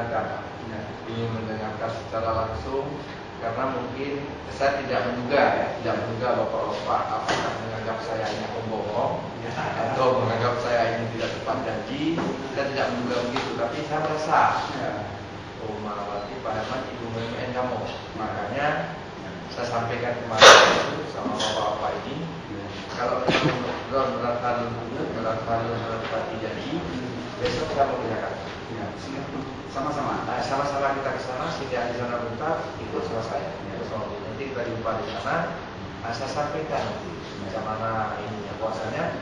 mendengarkan, ingin mendengarkan secara langsung, karena mungkin saya tidak menduga bapak-bapak apakah menganggap saya ini pembohong atau menganggap saya ini tidak tepat janji. Saya tidak menduga begitu, tapi saya merasa oh berarti Pak Herman ibu BUMN kamu. Makanya saya sampaikan kemarin itu sama bapak-bapak ini, kalau benar-benar menepati janji, besok saya mau kerjakan. Sama-sama. Nah, sama-sama kita ke sana, sehingga di sana bentar ikut sama saya. Nanti kita jumpa di sana. Saya sampaikan nanti bagaimana ini ya, bahwasanya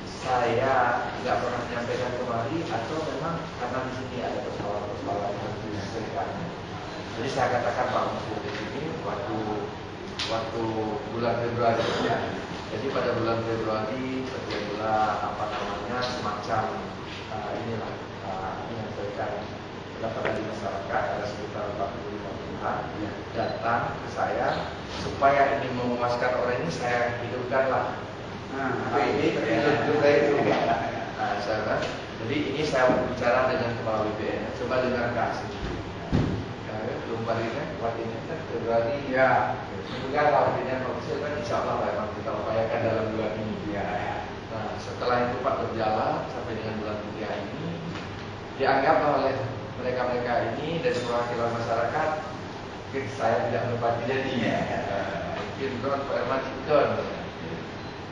saya tidak pernah menyampaikan kemari atau memang karena di sini ada persoalan-persoalan yang harus diselesaikan. Jadi saya katakan Pak Menteri di sini waktu bulan Februari. Jadi pada bulan Februari terjadilah semacam inilah menyampaikan pendapat dari masyarakat, ada sekitar 45 pihak datang ke saya supaya ini memuaskan orang ini, saya hidupkanlah. Jadi ini saya bicara dengan kepala BPN. Coba dengarkan sini. Belum balik kan? Waktu ini kan Februari ya. Juga kalau BPN official kan insya Allah memang kita upayakan dalam bulan ini. Nah setelah itu Pak berjalan sampai dengan bulan 3 ini, dianggap oleh mereka-mereka ini dari perwakilan masyarakat, mungkin saya tidak menepati janjinya. Mungkin Pak Herman ikut.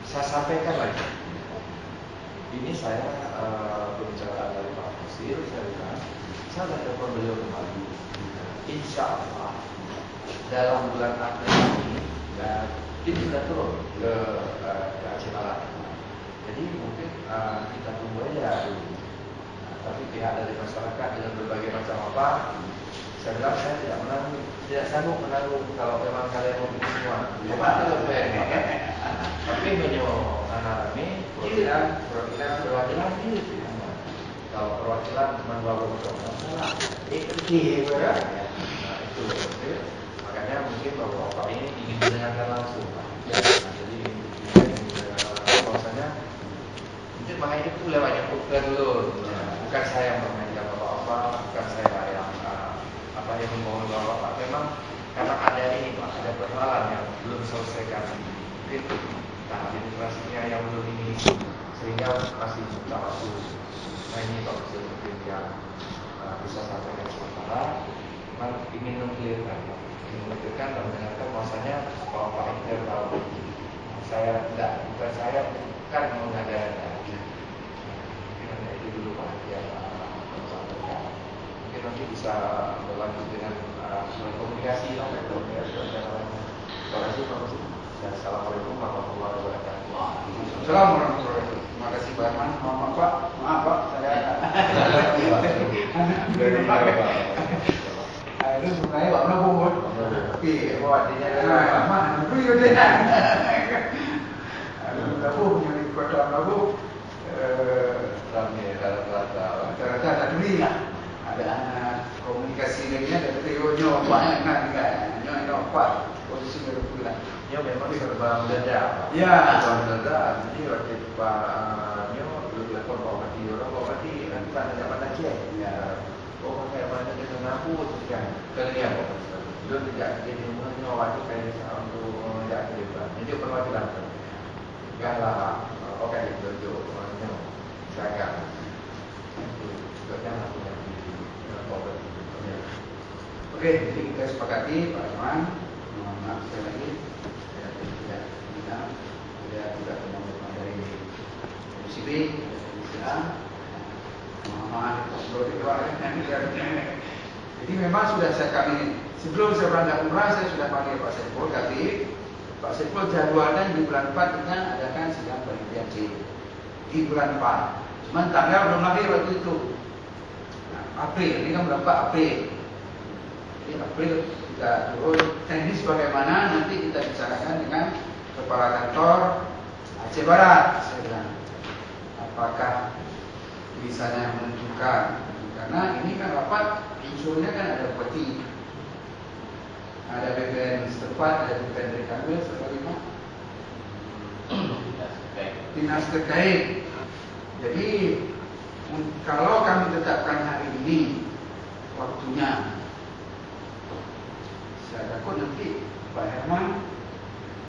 Saya sampaikan lagi. Ini saya berbicara dari Pak Fasil, saya bilang, saya akan telepon beliau kembali. Insya Allah dalam bulan April ini, itu sudah turun ke Aceh Barat. Jadi mungkin kita tunggu aja dulu. Tapi pihak dari masyarakat dengan berbagai macam saya bilang saya tidak sanggup menanggung kalau memang kalian mau bikin semua. Tapi anak ini perwakilan ini. Kalau perwakilan cuma bawa masalah, itu makanya mungkin bapak ini ingin mendengarkan langsung. Jadi bahwasanya mungkin makanya itu lewatnya dulu. Bukan saya yang memainkan bapak-bapak, bukan saya yang membangun bapak-bapak. Memang karena ada ini Pak, ada persoalan yang belum selesaikan. Mungkin tahap administrasinya yang belum ini, sehingga masih buka waktu. Nah ini Pak Presiden mungkin yang bisa sampaikan sementara. Memang ingin mengklirkan dan mendengarkan bahwasanya bapak ini tahu. Saya tidak, bukan saya bukan mengada-ada. Itu dulu Pak yang sampaikan. Mungkin nanti bisa berlanjut dengan komunikasi. Terima kasih Pak Presiden. Assalamualaikum warahmatullahi wabarakatuh. Assalamualaikum warahmatullahi wabarakatuh. Terima kasih Pak Herman. Maaf Pak, saya itu sebenarnya Pak Menabung. Oke, artinya mana? Beliau dia. Menabung yang di Kota Menabung. Rata-rata ada duri lah. Ada anak komunikasi lagi ada teorinya banyak kan Pak posisi berpuluh lah. Ya memang serba mendadak. Ya, serba mendadak. Jadi waktu Pak Nyo belum telepon Pak Mati, orang Pak Mati nanti Pak nanya Pak Aceh. Ya, pakai mana dia ngapus kan? Kalian Pak belum tidak jadi menyawa itu kayak untuk mengajak ke depan. Jadi perwakilan. Enggak lah. Oke, itu Nyo. Silakan. Itu jangan punya problem. Oke, jadi kita sepakati Pak Herman. Mohon maaf sekali lagi. Tidak teman-teman dari Komisi B, Komisi A. Mohon maaf, jadi memang sudah kami sebelum saya berangkat umrah saya sudah panggil Pak Saiful Khatib. Pak Saiful jadwalnya di bulan 4 kita adakan sidang penelitian C di bulan 4. Cuman tanggal belum lahir waktu itu. Nah, April, ini kan berapa April? Jadi April kita turun teknis bagaimana nanti kita bicarakan dengan Kepala Kantor Aceh Barat. Saya bilang, apakah misalnya menentukan, karena ini kan rapat unsurnya kan ada bupati, ada BPN setempat, ada BPN DKW, sebagainya, dinas terkait. Jadi kalau kami tetapkan hari ini waktu Saya takut nanti Pak Herman